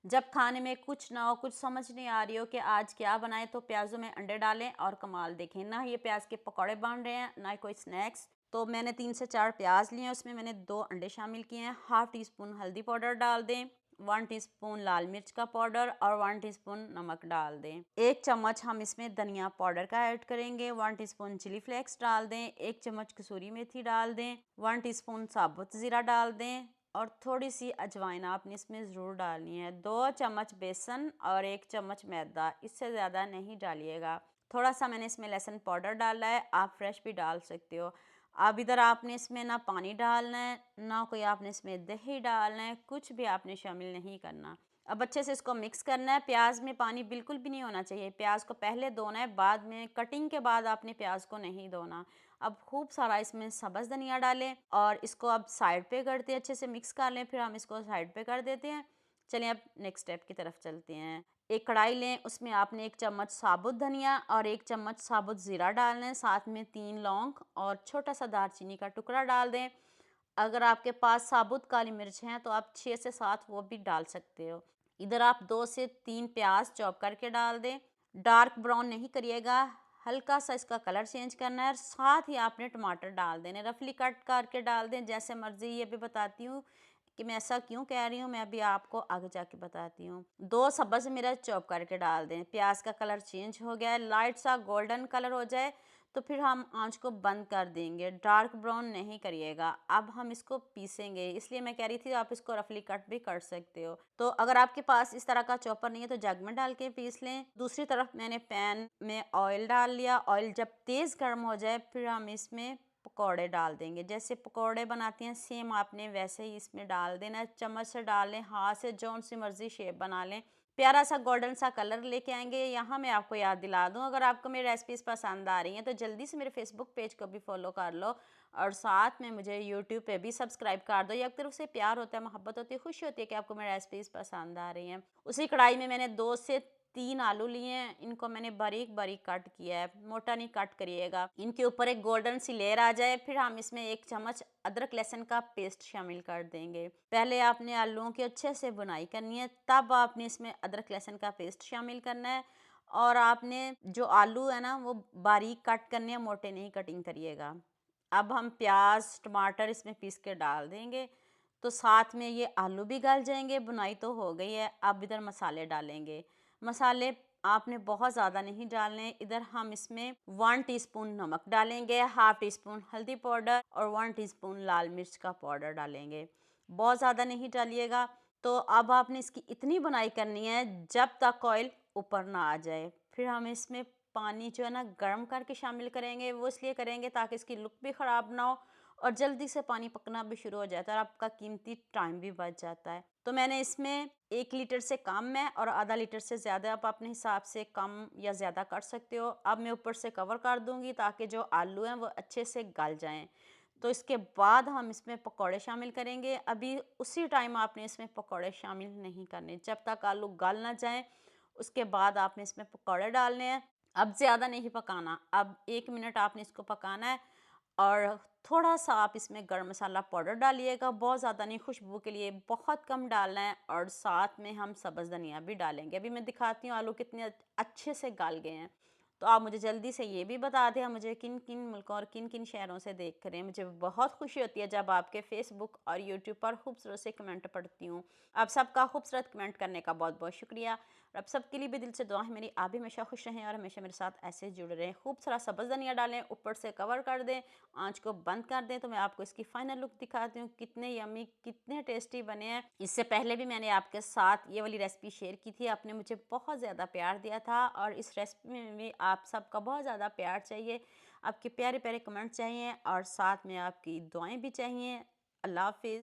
जब खाने में कुछ ना हो, कुछ समझ नहीं आ रही हो कि आज क्या बनाएं, तो प्याज़ों में अंडे डालें और कमाल देखें। ना ये प्याज के पकौड़े बन रहे हैं, ना कोई स्नैक्स। तो मैंने 3 से 4 प्याज लिए हैं, उसमें मैंने 2 अंडे शामिल किए हैं। हाफ टी स्पून हल्दी पाउडर डाल दें, 1 टीस्पून लाल मिर्च का पाउडर और 1 टीस्पून नमक डाल दें। 1 चम्मच हम इसमें धनिया पाउडर का ऐड करेंगे, 1 टीस्पून चिली फ्लेक्स डाल दें, 1 चम्मच कसूरी मेथी डाल दें, 1 टीस्पून साबुत ज़ीरा डाल दें और थोड़ी सी अजवाइन आपने इसमें ज़रूर डालनी है। 2 चम्मच बेसन और 1 चम्मच मैदा, इससे ज़्यादा नहीं डालिएगा। थोड़ा सा मैंने इसमें लहसुन पाउडर डाला है, आप फ्रेश भी डाल सकते हो। अब इधर आपने इसमें ना पानी डालना है, ना कोई आपने इसमें दही डालना है, कुछ भी आपने शामिल नहीं करना। अब अच्छे से इसको मिक्स करना है। प्याज में पानी बिल्कुल भी नहीं होना चाहिए। प्याज को पहले धोना है, बाद में कटिंग के बाद आपने प्याज को नहीं धोना। अब खूब सारा इसमें सब्ज़ धनिया डालें और इसको अब साइड पे करते हैं, अच्छे से मिक्स कर लें, फिर हम इसको साइड पे कर देते हैं। चलिए अब नेक्स्ट स्टेप की तरफ चलते हैं। एक कढ़ाई लें, उसमें आपने 1 चम्मच साबुत धनिया और 1 चम्मच साबुत ज़ीरा डालना है, साथ में 3 लौंग और छोटा सा दालचीनी का टुकड़ा डाल दें। अगर आपके पास साबुत काली मिर्च हैं तो आप 6 से 7 वो भी डाल सकते हो। इधर आप 2 से 3 प्याज चॉप करके डाल दें। डार्क ब्राउन नहीं करिएगा, हल्का सा इसका कलर चेंज करना है और साथ ही आपने टमाटर डाल देने, रफली कट करके डाल दें, जैसे मर्जी। ये भी बताती हूँ कि मैं ऐसा क्यों कह रही हूँ, मैं अभी आपको आगे जाके बताती हूँ। 2 सब्ज़ मिर्च चॉप करके डाल दें। प्याज का कलर चेंज हो गया है, लाइट सा गोल्डन कलर हो जाए तो फिर हम आंच को बंद कर देंगे, डार्क ब्राउन नहीं करिएगा। अब हम इसको पीसेंगे, इसलिए मैं कह रही थी आप इसको रफली कट भी कर सकते हो। तो अगर आपके पास इस तरह का चॉपर नहीं है तो जग में डाल के पीस लें। दूसरी तरफ मैंने पैन में ऑयल डाल लिया। ऑयल जब तेज़ गर्म हो जाए फिर हम इसमें पकौड़े डाल देंगे। जैसे पकौड़े बनाती हैं सेम आपने वैसे ही इसमें डाल देना। चम्मच से डाल लें, हाथ से जौन सी मर्जी शेप बना लें। प्यारा सा गोल्डन सा कलर लेके आएंगे। यहाँ मैं आपको याद दिला दूँ, अगर आपको मेरी रेसिपीज़ पसंद आ रही हैं तो जल्दी से मेरे फेसबुक पेज को भी फॉलो कर लो और साथ में मुझे यूट्यूब पे भी सब्सक्राइब कर दो। ये एक तरफ से प्यार होता है, मोहब्बत होती है, खुशी होती है कि आपको मेरी रेसिपीज़ पसंद आ रही हैं। उसी कढ़ाई में मैंने 2 से 3 आलू लिए हैं, इनको मैंने बारीक बारीक कट किया है, मोटा नहीं कट करिएगा। इनके ऊपर एक गोल्डन सी लेयर आ जाए फिर हम इसमें 1 चम्मच अदरक लहसुन का पेस्ट शामिल कर देंगे। पहले आपने आलूओं की अच्छे से बुनाई करनी है, तब आपने इसमें अदरक लहसुन का पेस्ट शामिल करना है और आपने जो आलू है ना वो बारीक कट करने हैं, मोटे नहीं कटिंग करिएगा। अब हम प्याज टमाटर इसमें पीस के डाल देंगे तो साथ में ये आलू भी गल जाएंगे। बुनाई तो हो गई है, अब इधर मसाले डालेंगे। मसाले आपने बहुत ज़्यादा नहीं डालने। इधर हम इसमें 1 टीस्पून नमक डालेंगे, हाफ टी स्पून हल्दी पाउडर और 1 टीस्पून लाल मिर्च का पाउडर डालेंगे। बहुत ज़्यादा नहीं डालिएगा। तो अब आपने इसकी इतनी बुनाई करनी है जब तक ऑयल ऊपर ना आ जाए। फिर हम इसमें पानी जो है ना गर्म करके शामिल करेंगे। वो इसलिए करेंगे ताकि इसकी लुक भी ख़राब ना हो और जल्दी से पानी पकना भी शुरू हो जाता है और आपका कीमती टाइम भी बच जाता है। तो मैंने इसमें 1 लीटर से कम है और आधा लीटर से ज़्यादा आप अपने हिसाब से कम या ज़्यादा कर सकते हो। अब मैं ऊपर से कवर कर दूंगी ताकि जो आलू हैं वो अच्छे से गल जाएं। तो इसके बाद हम इसमें पकौड़े शामिल करेंगे। अभी उसी टाइम आपने इसमें पकौड़े शामिल नहीं करने, जब तक आलू गल ना जाएं उसके बाद आपने इसमें पकौड़े डालने हैं। अब ज़्यादा नहीं पकाना, अब 1 मिनट आपने इसको पकाना है और थोड़ा-सा आप इसमें गरम मसाला पाउडर डालिएगा, बहुत ज़्यादा नहीं, खुशबू के लिए बहुत कम डालना है और साथ में हम सब्ज़ धनिया भी डालेंगे। अभी मैं दिखाती हूँ आलू कितने अच्छे से गल गए हैं। तो आप मुझे जल्दी से ये भी बता दें, मुझे किन-किन मुल्कों और किन-किन शहरों से देख रहे हैं। मुझे बहुत खुशी होती है जब आपके फ़ेसबुक और यूट्यूब पर खूबसूरत से कमेंट पढ़ती हूँ। आप सबका खूबसूरत कमेंट करने का बहुत-बहुत शुक्रिया और आप सबके लिए भी दिल से दुआ है मेरी, आप भी हमेशा खुश रहें और हमेशा मेरे साथ ऐसे जुड़े रहें। खूब सारा सब्ज़ धनिया डालें, ऊपर से कवर कर दें, आँच को बंद कर दें। तो मैं आपको इसकी फाइनल लुक दिखाती हूँ, कितने यम्मी, कितने टेस्टी बने हैं। इससे पहले भी मैंने आपके साथ ये वाली रेसिपी शेयर की थी, आपने मुझे बहुत ज़्यादा प्यार दिया था और इस रेसिपी में भी आप सबका बहुत ज़्यादा प्यार चाहिए, आपके प्यारे-प्यारे कमेंट चाहिए और साथ में आपकी दुआएँ भी चाहिए। अल्लाह हाफ़िज़।